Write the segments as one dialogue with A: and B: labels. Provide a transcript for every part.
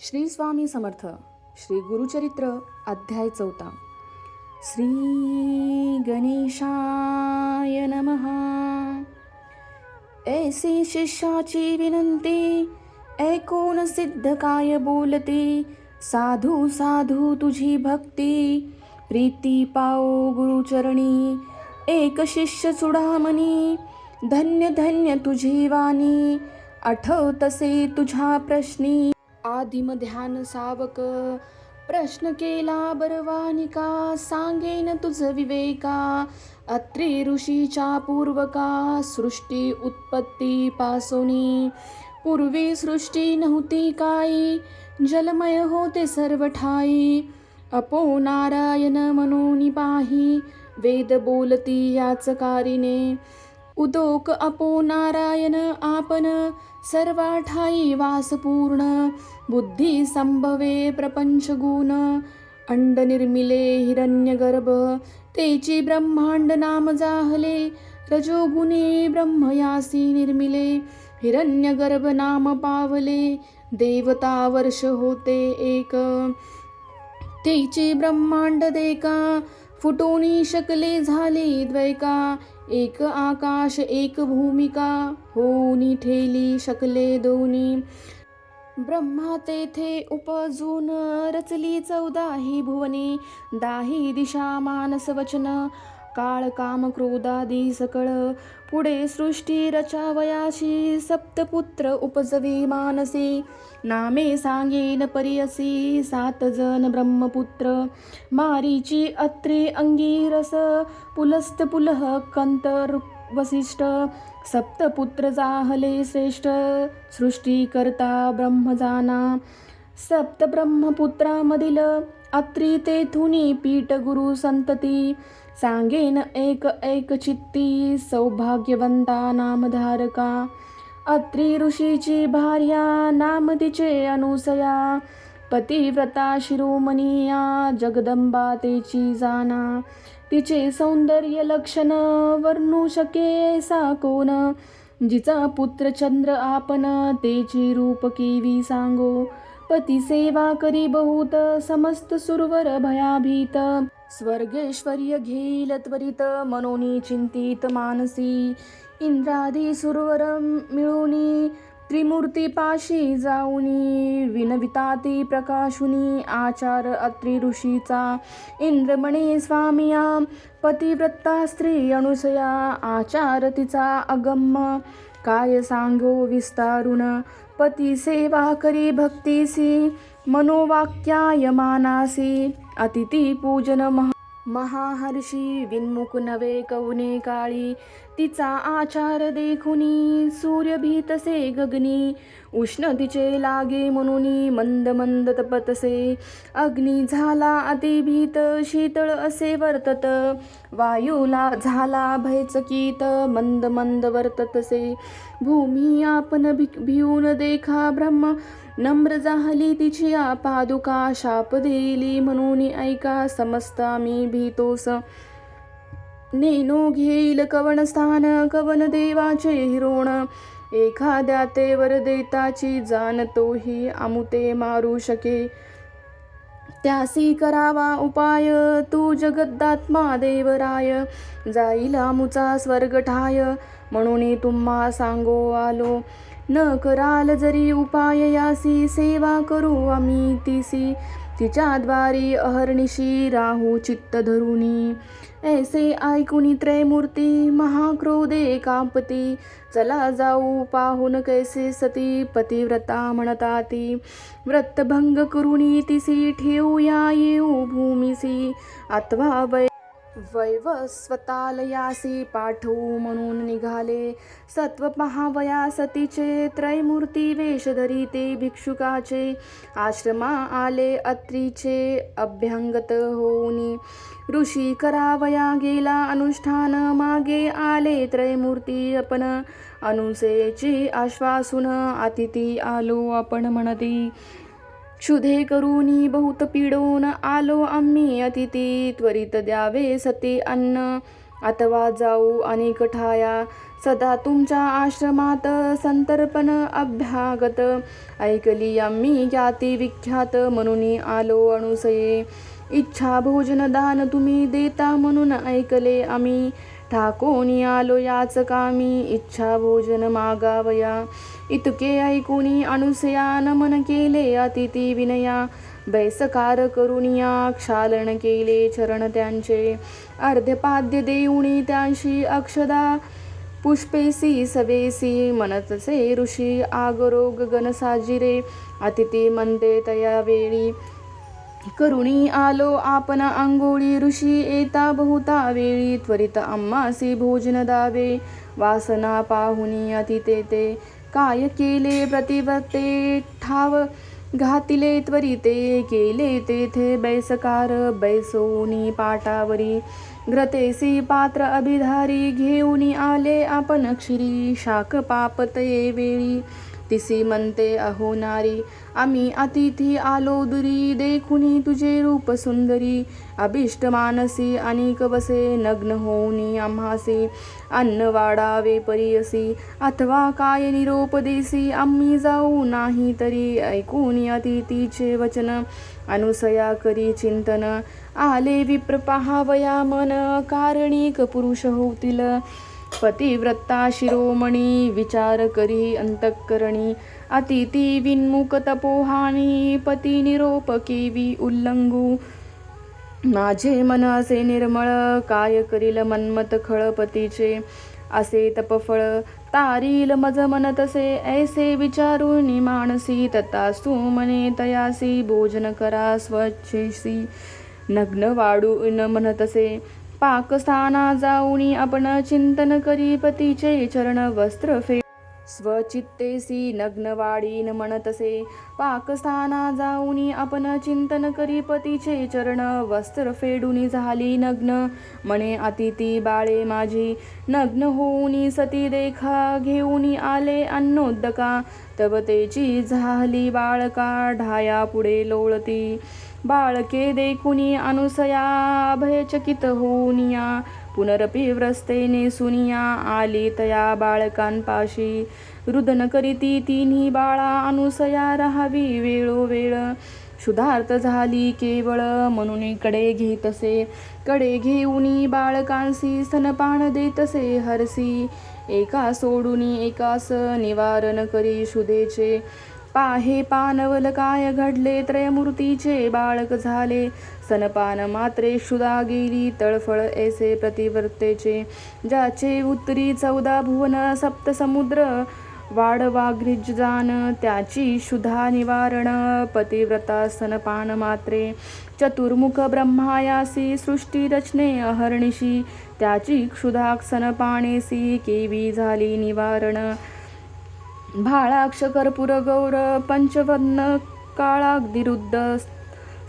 A: श्री स्वामी समर्थ. श्री गुरुचरित्र अध्याय 4. श्री गणेशाय नमः. ऐसी शिष्याची विनंती, ऐकून सिद्ध काय बोलते. साधू साधू तुझी भक्ती, प्रीती पाओ गुरुचरणी. एक शिष्य चुडामणी, धन्य धन्य तुझी वाणी. आठवतसे तुझ्या प्रश्नी, आदिम ध्यान सावक. प्रश्न केला बरवानिका, सांगेन तुझ विवेका. अत्री ऋषीच्या पूर्वका, सृष्टी उत्पत्ती पासोनी. पूर्वी सृष्टी नव्हती काही, जलमय होते सर्व ठाई. अपो नारायण मनोनी पाही, वेद बोलती याच कारिने. उदोक अपो नारायण आपण, सर्वा ठाई वासपूर्ण. बुद्धी संभवे प्रपंच गुण, अंड निर्मिले हिरण्यगर्भ. तेची ब्रह्मांड नाम जाहले, रजोगुणे ब्रह्मयासी निर्मिले. हिरण्यगर्भ नाम पावले, देवता वर्ष होते एक. तेची ब्रह्मांड देका, फुटोनी शकले झाले द्वैका. एक आकाश एक भूमिका, होनी ठेली शकले दोनी. ब्रह्मा तेथे उपजून, रचली 14 भुवने. 10 दिशा मानस वचन, काळ काम क्रोधादी सकळ. पुढे सृष्टी रचावयाशी, सप्तपुत्र उपजवी मानसी. नामे सांगेन परियसी, 7 जण ब्रह्मपुत्र. मारीची अत्रि अंगिरस, पुलस्त पुलह कंत वसिष्ठ. सप्तपुत्र जाहले श्रेष्ठ, सृष्टी करता ब्रह्म जाना. सप्त ब्रह्मपुत्रामधील, अत्रि तेथुनी पीठ गुरु संतती. सांगेन एक एक चित्ती, सौभाग्यवंता नामधारका. अत्रि ऋषीची भार्या, नाम तिचे अनुसया. पतिव्रता शिरोमणिया, जगदंबा तेची जाना. तिचे सौंदर्य लक्षण, वर्णू शके सा कोण. जिचा पुत्र चंद्र आपण, तेची रूप केवी सांगो. पती सेवा करी बहुत, समस्त सुरवर भयाभीत. स्वर्गेश्वर्य घेईल त्वरित, मनोनी चिंतित मानसी. इंद्रादी सुरवर मिळूनी, त्रिमूर्ती पाशी जाऊनी. विनविताती प्रकाशुनी, आचार अत्रि ऋषीचा. इंद्र म्हणे स्वामिया, पतिव्रता स्त्री अनुसया. आचार तिचा अगम्य, काय सांगो विस्तारून. पती सेवा करी भक्तीसी, मनोवाक्याय मानासी. अतिथी पूजन महाहर्षी, विन्मुख नवे कवने काळी. तिचा आचार देखुनी, सूर्य भीतसे गगनी. उष्ण तिचे लागे म्हणूनी, मंद मंद तपतसे. अग्नी झाला अतिभीत, शीतळ असे वर्तत. वायूला झाला भयचकित, मंद मंद वर्ततसे. भूमी आपण भिवून देखा ब्रह्म, नम्र जाहली तिची पादुका. शाप देली म्हणून ऐका, समस्त आम्ही भीतोस. नेनो घेईल कवन स्थान, कवन देवाचे हिरोण. एखाद्या ते वर देताची जाण, तोही आमुते मारू शके. त्यासी करावा उपाय, तू जगदात्मा देवराय. जाईल आमुचा स्वर्ग ठाय, म्हणून तुम्हा सांगो आलो. न कराल जरी उपाय यासी, सेवा करू आम्ही तिसी. तिच्या द्वारी अहर्निशी, राहू चित्त धरुनी. ऐसे ऐकुनी त्रयमूर्ती, महाक्रोधे कांपती. चला जाऊ पाहून कैसे सती, पतिव्रता म्हणता ती. व्रतभंग करुणी तिसी, ठेवूया येऊ भूमिसी. अथवा वैवस्वतालयासी पाठवू म्हणून निघाले. सत्व पहावया सतीचे, त्रयमूर्ती वेश धरी ते भिक्षुकाचे. आश्रमा आले अत्रीचे, अभ्यंगत होऊनी. ऋषी करावया गेला अनुष्ठान, मागे आले त्रयमूर्ती आपण. अनुसेची आश्वासून, अतिथी आलो आपण म्हणती. क्षुधे करूनी बहुत पीडून, आलो आम्ही अतिथी. त्वरित द्यावे सते अन्न, अथवा जाऊ अनेक ठाया. सदा तुमच्या आश्रमात संतर्पण अभ्यागत. ऐकली आम्ही ख्याती विख्यात म्हणून आलो अनुसये. इच्छा भोजन दान तुम्ही देता म्हणून ऐकले आम्ही. ठाकोनी आलो याच कामी इच्छा भोजन मागावया. इतके ऐकूनी अनुसया नमन केले अतिथी विनया. बैसकार करुनिया क्षालन केले चरण त्यांचे. अर्ध्यपाद्य देऊनी त्यांशी अक्षदा पुष्पेसी सवेसी. म्हणतसे ऋषी आगरोग गण साजिरे. अतिथी म्हणते तया वेळी करुणी आलो आपण अंघोळी. ऋषी येता बहुता वेळी त्वरित आम्हासी भोजन दावे. वासना पाहुनी अतिथे ते काय केले प्रतिव्रते ठाव. घातिले त्वरिते केले तेथे बैसकार. बैसोनी पाटावरी घ्रतेसी पात्र अभिधारी. घेऊनी आले आपण क्षिरी शाक पापतये वेळी. तिसी म्हणते अहो नारी आम्ही अतिथी आलो दुरी. देखुनी तुझे रूप सुंदरी अभिष्ट मानसी. अनेक वसे नग्न होऊनी आम्हासी. अन्न वाढावे परियसी अथवा काय निरोप देसी. आम्ही जाऊ नाही तरी ऐकून अतिथीचे वचन. अनुसया करी चिंतन आले विप्र पहावया मन. कारणिक पुरुष होतील पतिव्रता शिरोमणी. विचार करी अंतःकरणी अतिथी विन्मुख तपोहानी. पती निरोप केवी उल्लंघू माझे मन असे निर्मळ. काय करील मन्मथ खळपतीचे असे तपफळ. तारील मज मन तसे ऐसे विचारून मानसी. तथास्तु मने तयासी भोजन करा स्वच्छेसी. नग्न वाढून म्हणतसे पाकस्थाना जाऊनी आपण. चिंतन करी पतीचे चरण वस्त्र फेड. स्वचित्तेसी नग्न वाढीन म्हणतसे पाकस्थाना जाऊनी आपण. चिंतन करी पतीचे चरण वस्त्र फेडूनी झाली नग्न. म्हणे अतिथी बाळे माझी नग्न होऊनी सती देखा. घेऊनी आले अन्नोदका तव तेची झाली बाळका. ढाया पुढे लोळती बाळके देखुनी अनुसया. भयचकित होऊनिया पुनरपि व्रस्तेने सुनिया. आली तया बाळकांपाशी रुदन करीती तिन्ही बाळा. अनुसया राहावी वेळोवेळ क्षुधार्त झाली केवळ. म्हणून कडे घेतसे कडे घेऊनी बाळकांसी. स्तनपान देतसे हरसी. एका सोडूनी एकास निवारण करी क्षुधेचे. पाहे पानवल काय घडले त्रयमूर्तीचे बाळक झाले. स्तनपान मात्रे क्षुधा गेली तळफळ ऐसे प्रतिवर्तेचे. ज्याचे उत्तरी 14 भुवन सप्त समुद्र वाढवाग्रिज जान. त्याची क्षुधा निवारण पतिव्रता स्तनपान मात्रे. चतुर्मुख ब्रह्मायासी सृष्टी रचने अहर्निशी. त्याची क्षुधा स्तनपानेसी केवी झाली निवारण. भाळाक्ष कर्पूर गौर पंचवर्ण काळाग्निरुद्ध.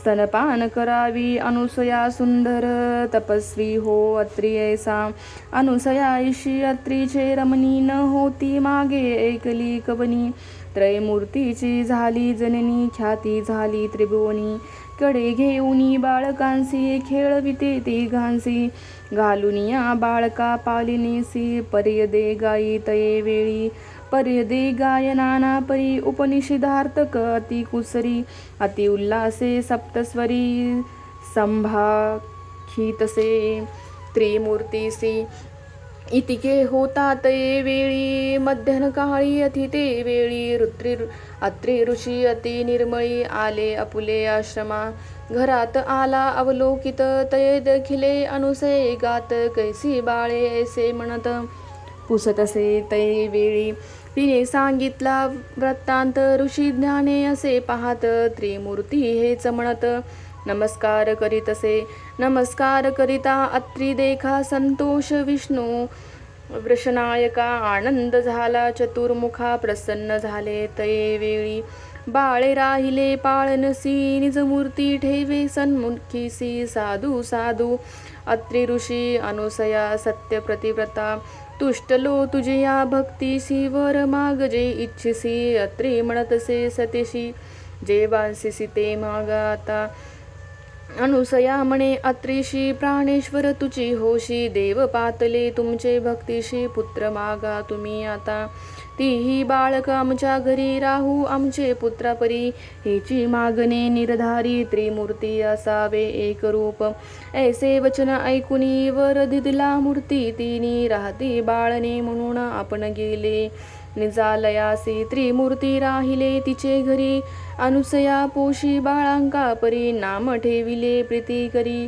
A: स्तनपान करावी अनुसया सुंदर. तपस्वी हो अत्री ऐसा. अनुसया ईशी अत्रीचे रमणी. न होती मागे ऐकली कवनी. त्रयमूर्तीची झाली जननी. ख्याती झाली त्रिभुवनी. कडे घेऊनी बाळकांसी खेळविते तिघांसी. घालुनिया बाळका पालिनेसी. पर्यदे गायी तये वेळी. पर्यदे गाय नाना परी. उपनिषिधार्थक अति कुसरी. अति उल्लासे सप्तस्वरी. संभाखितसे त्रिमूर्तीसी. इतिके होता तये वेळी. मध्यान्हकाळी अतिथे वेळी. अत्रि ऋषी अति निर्मळी. आले आपुले आश्रमा. घरात आला अवलोकित. तये देखिले अनुसये गात. कैसी बाळे ऐसे म्हणत पुसतसे तये वेळी. तिने सांगितला वृत्तांत. ऋषी ज्ञाने असे पाहत. त्रिमूर्ती हेच म्हणत नमस्कार करीतसे. नमस्कार करिता अत्रि देखा संतोष विष्णू वृषनायका. आनंद झाला चतुर्मुखा. प्रसन्न झाले तये वेळी. बाळे राहिले पाळनसी. निजमूर्ती ठेवे सन्मुखीसी. साधू साधू अत्रि ऋषी. अनुसया सत्य प्रतिव्रता. तुष्टलो तुझिया भक्तीसी. वर माग जे इच्छिसी. अत्रि म्हणतसे सतीशी. जे वांसिसी ते मागा आता. अनुसया म्हणे अत्रीशी प्राणेश्वर तुची होशी देव पातले तुमचे भक्तीशी पुत्र मागा तुम्ही आता तीही बाळक आमच्या घरी राहू आमचे पुत्रापरी हिची मागणे निर्धारी त्रिमूर्ती असावे एक रूप ऐसे वचन ऐकुनी वर दिदला मूर्ती तिनी राहती बाळने म्हणून आपण गेले निजालयासी त्रिमूर्ती राहिले तिचे घरी अनुसया पोशी बाळांका परी नाम ठेविले प्रीती करी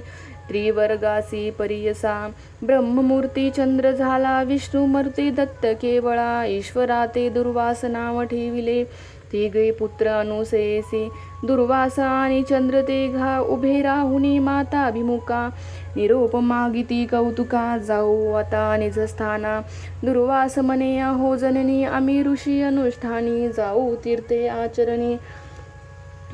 A: त्रिवर्गासी परियसा ब्रह्ममूर्ती चंद्र झाला विष्णुमूर्ती दत्त केवळा ईश्वरा ते दुर्वास नाव ठेविले तिघे पुत्र अनुसेसी दुर्वासा आणि चंद्र ते घा उभे राहुनी माता अभिमुखा निरोप मागिती कौतुका जाऊ आता निजस्थाना दुर्वास म्हणे अहो जननी आम्ही ऋषी अनुष्ठानी जाऊ तीर्थे आचरणी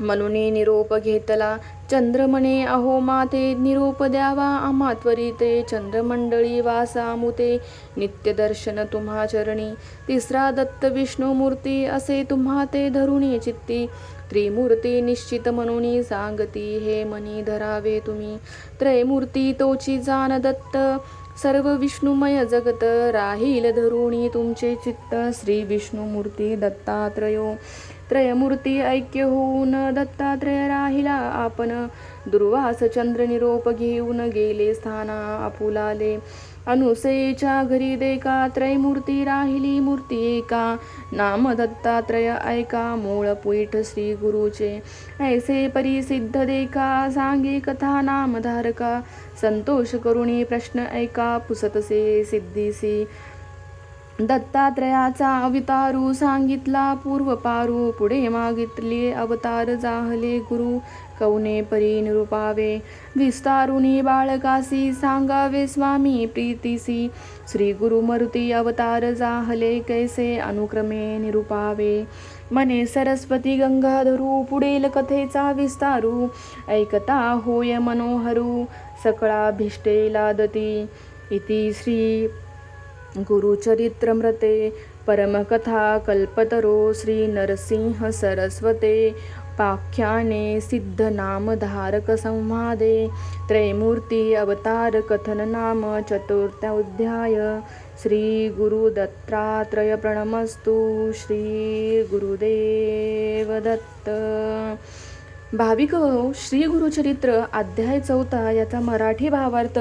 A: म्हणून निरोप घेतला चंद्र म्हणे अहो माते निरोप द्यावा आम्हा त्वरिते चंद्रमंडळी वासा मुते नित्य दर्शन तुम्हा चरणी तिसरा दत्त विष्णुमूर्ती असे तुम्हा ते धरुणी चित्ती त्रिमूर्ती निश्चित म्हणून सांगती हे मनी धरावे तुम्ही त्रयमूर्ती तोची जाण दत्त सर्व विष्णुमय जगत राहील धरुणी तुमचे चित्त श्री विष्णुमूर्ती दत्तात्रयो त्रयमूर्ती ऐक्य होऊन दत्तात्रय राहिला आपण दुर्वास चंद्र निरोप घेऊन गेले स्थाना आपुलाले अनुसेच्या घरी देका त्रयमूर्ती राहिली मूर्ती एका नाम दत्तात्रय ऐका मूळ पीठ श्री गुरुचे ऐसे परिसिद्ध देका सांगे कथा नामधारका संतोष करुणी प्रश्न ऐका पुसतसे सिद्धीसी दत्तात्रयाचा अवतारू सांगितला पूर्वपारू पुढे मागितले अवतार जाहले गुरु कौने परी निरूपावे विस्तारुनी बाळकासी सांगावे स्वामी प्रीतीसी श्री गुरु मरुती अवतार जाहले कैसे अनुक्रमे निरूपावे मने सरस्वती गंगाधरू पुढील कथेचा विस्तारू ऐकता होय मनोहरू सकळाभिष्टे लादती इति श्री गुरुचरित्रमृते परमकथा कल्पतरो श्री नरसिंह सरस्वते पाख्याने सिद्धनामधारक संवादे त्रयमूर्ती अवतार कथन नाम चतुर्थोऽध्याय श्री गुरुदत्तात्रय प्रणमस्तु श्री गुरुदेव दत्त भाविक श्री गुरुचरित्र अध्याय 4 याचा मराठी भावार्थ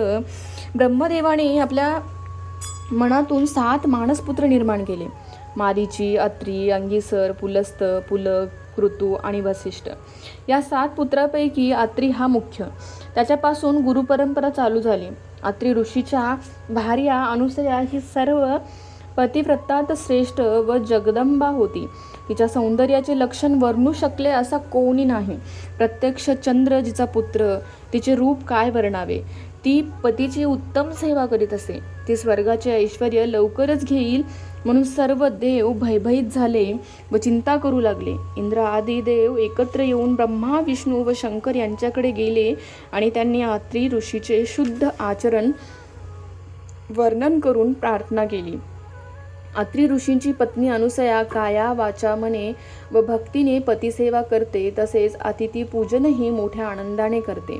A: ब्रह्मदेवाने आपल्या मनातून 7 मानसपुत्र निर्माण केले मारीची अत्री अंगिसर पुलस्त पुलक कृतू आणि वसिष्ठ या 7 पुत्रापैकी अत्री हा मुख्य त्याच्यापासून गुरुपरंपरा चालू झाली अत्री ऋषीच्या भार्या अनुसया ही सर्व पतिव्रतात श्रेष्ठ व जगदंबा होती तिच्या सौंदर्याचे लक्षण वर्णू शकले असा कोणी नाही प्रत्यक्ष चंद्र जिचा पुत्र तिचे रूप काय वर्णावे ती पतीची उत्तम सेवा करीत असे ती स्वर्गाचे ऐश्वर्य लवकरच घेईल म्हणून सर्व देव भयभीत झाले व चिंता करू लागले इंद्र आदी देव एकत्र येऊन ब्रह्मा विष्णू व शंकर यांच्याकडे गेले आणि त्यांनी अत्री ऋषीचे शुद्ध आचरण वर्णन करून प्रार्थना केली अत्री ऋषींची पत्नी अनुसया काया वाचा मने व भक्तीने पतिसेवा करते तसेच अतिथी पूजनही मोठ्या आनंदाने करते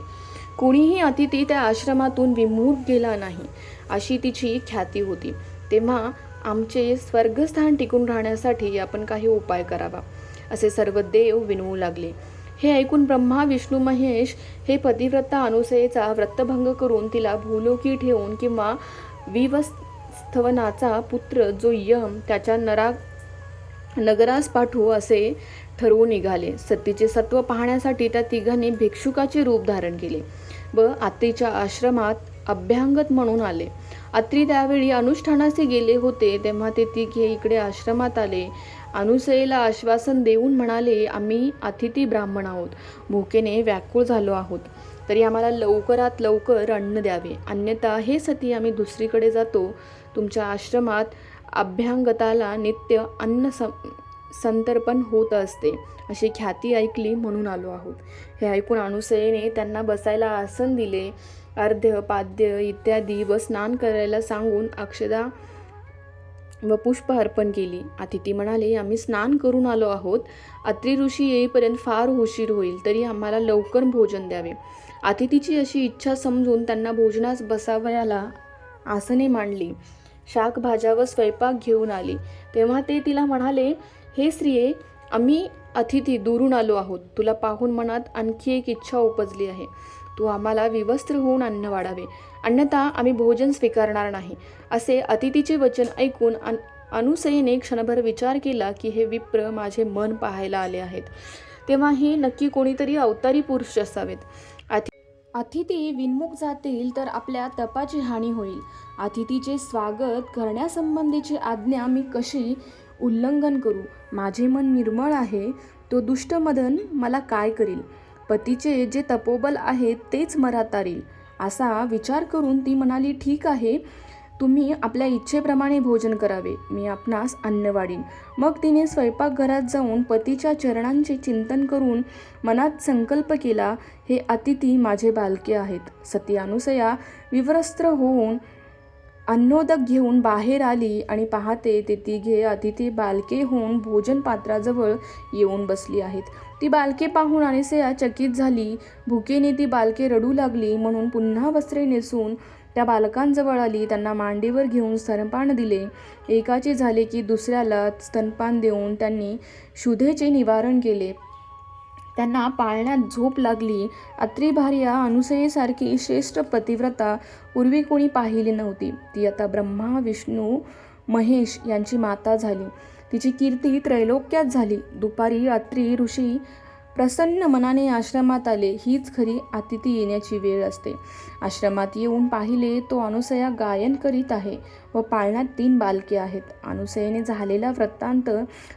A: कोणीही अतिथी त्या आश्रमातून विमुख गेला नाही अशी तिची ख्याती होती तेव्हा आमचे स्वर्गस्थान टिकून राहण्यासाठी आपण काही उपाय करावा असे सर्व देव विनवू लागले हे ऐकून ब्रह्मा विष्णू महेश हे पतिव्रता अनुसयेचा व्रतभंग करून तिला भूलोकी ठेवून किंवा विवस्थवनाचा पुत्र जो यम त्याच्या नगरास पाठवू असे ठरवून निघाले सतीचे सत्व पाहण्यासाठी त्या तिघांनी भिक्षुकाचे रूप धारण केले व अत्रीच्या आश्रमात अभ्यांगत म्हणून आले अत्री त्यावेळी अनुष्ठानासी गेले होते तेव्हा ते तिघे इकडे आश्रमात आले अनुसयेला आश्वासन देऊन म्हणाले आम्ही अतिथी ब्राह्मण आहोत भुकेने व्याकुळ झालो आहोत तरी आम्हाला लवकरात लवकर अन्न द्यावे अन्यथा हे सती आम्ही दुसरीकडे जातो तुमच्या आश्रमात अभ्यांगताला नित्य अन्न संतर्पण होत असते अशी ख्याती ऐकली म्हणून आलो आहोत हे ऐकून अनुसयेने त्यांना बसायला आसन दिले अर्ध्य पाद्य इत्यादी व स्नान करायला सांगून अक्षदा व पुष्प अर्पण केली अतिथी म्हणाले आम्ही स्नान करून आलो आहोत अत्री ऋषी येईपर्यंत फार उशीर होईल तरी आम्हाला लवकर भोजन द्यावे अतिथीची अशी इच्छा समजून त्यांना भोजनास बसावयाला आसने मांडली. शाकभाज्या व स्वयंपाक घेऊन आली. तेव्हा ते तिला म्हणाले, हे स्त्रिये, आम्ही अतिथी दुरून आलो आहोत. तुला पाहून मनात आणखी एक इच्छा उपजली आहे. तू आम्हाला विवस्त्र होऊन अन्न वाढावे, अन्यथा आम्ही भोजन स्वीकारणार नाही. असे अतिथीचे वचन ऐकून अनुसयेने क्षणभर विचार केला की हे विप्र माझे मन पाहायला आले आहेत, तेव्हा हे नक्की कोणीतरी अवतारी पुरुष असावेत. अतिथी विनमुख जातील तर आपल्या तपाची हानी होईल. अतिथीचे स्वागत करण्यासंबंधीची आज्ञा मी कशी उल्लंघन करू? माझे मन निर्मळ आहे, तो दुष्ट मदन मला काय करील? पतीचे जे तपोबल आहे तेच मला तारील. असा विचार करून ती म्हणाली, ठीक आहे, तुम्ही आपल्या इच्छेप्रमाणे भोजन करावे, मी आपणास अन्न वाढीन. मग तिने स्वयंपाकघरात जाऊन पतीच्या चरणांचे चिंतन करून मनात संकल्प केला, हे अतिथी माझे बालके आहेत. सती अनुसया विवस्त्र होऊन अन्नोदक घेऊन बाहेर आली आणि पाहते ते तिघे अतिथी बालके होऊन भोजन पात्राजवळ येऊन बसली आहेत. ती बालके पाहून अनुसया चकित झाली. भुकेने ती बालके रडू लागली म्हणून पुन्हा वस्त्रे नेसून त्या बालकांजवळ आली. त्यांना मांडीवर घेऊन स्तनपान दिले. एकाचे झाले की दुसऱ्याला स्तनपान देऊन त्यांनी क्षुधेचे निवारण केले. त्यांना पाळण्यात झोप लागली. अत्री भार्या अनुसयेसारखी श्रेष्ठ पतिव्रता पूर्वी कोणी पाहिली नव्हती. ती आता ब्रह्मा विष्णू महेश यांची माता झाली. तिची कीर्ती त्रैलोक्यात झाली. दुपारी अत्री ऋषी प्रसन्न मनाने आश्रमात आले. हीच खरी अतिथी येण्याची वेळ असते. आश्रमात येऊन पाहिले तो अनुसया गायन करीत आहे व पाळण्यात 3 बालके आहेत. अनुसयेने झालेला वृत्तांत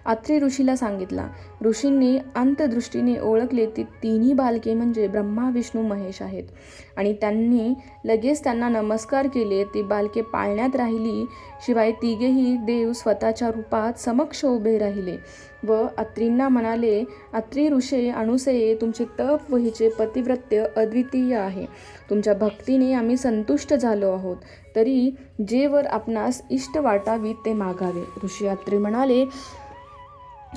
A: अत्री ऋषीला सांगितला. ऋषींनी अंतदृष्टीने ओळखले ती 3ही बालके म्हणजे ब्रह्मा विष्णू महेश आहेत आणि त्यांनी लगेच त्यांना नमस्कार केले. ती बालके पाळण्यात राहिली. शिवाय तिघेही देव स्वतःच्या रूपात समक्ष उभे राहिले व अत्रींना म्हणाले, अत्री ऋषे, अनुसये, तुमचे तप व हिचे पतिव्रत्य अद्वितीय आहे. तुमच्या भक्तीने आम्ही संतुष्ट झालो आहोत. तरी जे वर आपणास इष्ट वाटावी ते मागावे. ऋषी अत्री म्हणाले,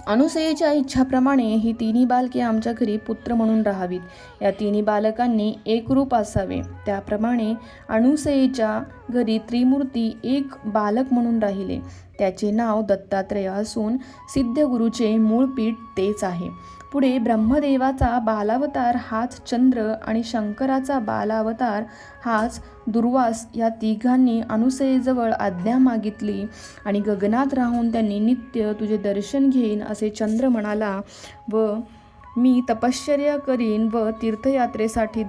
A: अनुसयेच्या इच्छाप्रमाणे ही 3ही बालके आमच्या घरी पुत्र म्हणून राहावीत. या 3ही बालकांनी एक रूप असावे. त्याप्रमाणे अनुसयेच्या घरी त्रिमूर्ती एक बालक म्हणून राहिले. त्याचे नाव दत्तात्रेय असून सिद्धगुरूचे मूळ पीठ तेच आहे. पुढे ब्रह्मदेवाचा बालावतार हाच चंद्र आणि शंकराचा बालावतार हाच दुर्वास या तिघांनी अनुसयेजवळ आज्ञा मागितली आणि गगनात राहून त्यांनी नित्य तुझे दर्शन घेईन असे चंद्र म्हणाला व मी तपश्चर्या करीन व तीर्थयात्रेसाठी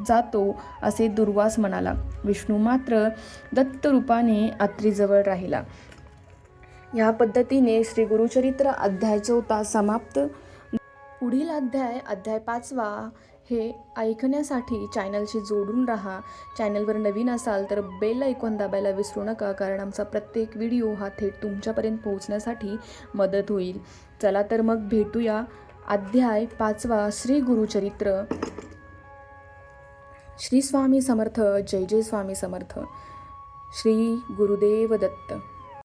A: जातो असे दुर्वास म्हणाला. विष्णू मात्र दत्तरूपाने अत्रीजवळ राहिला. या पद्धतीने श्री गुरुचरित्र अध्याय 4 समाप्त. पुढील अध्याय 5 हे ऐकण्यासाठी चॅनलशी जोडून राहा. चॅनलवर नवीन असाल तर बेल आयकॉन दाबायला विसरू नका, कारण आमचा प्रत्येक व्हिडिओ हा थेट तुमच्यापर्यंत पोहोचण्यासाठी मदत होईल. चला तर मग भेटूया अध्याय 5 श्री गुरुचरित्र. श्री स्वामी समर्थ. जय जय स्वामी समर्थ. श्री गुरुदेव दत्त.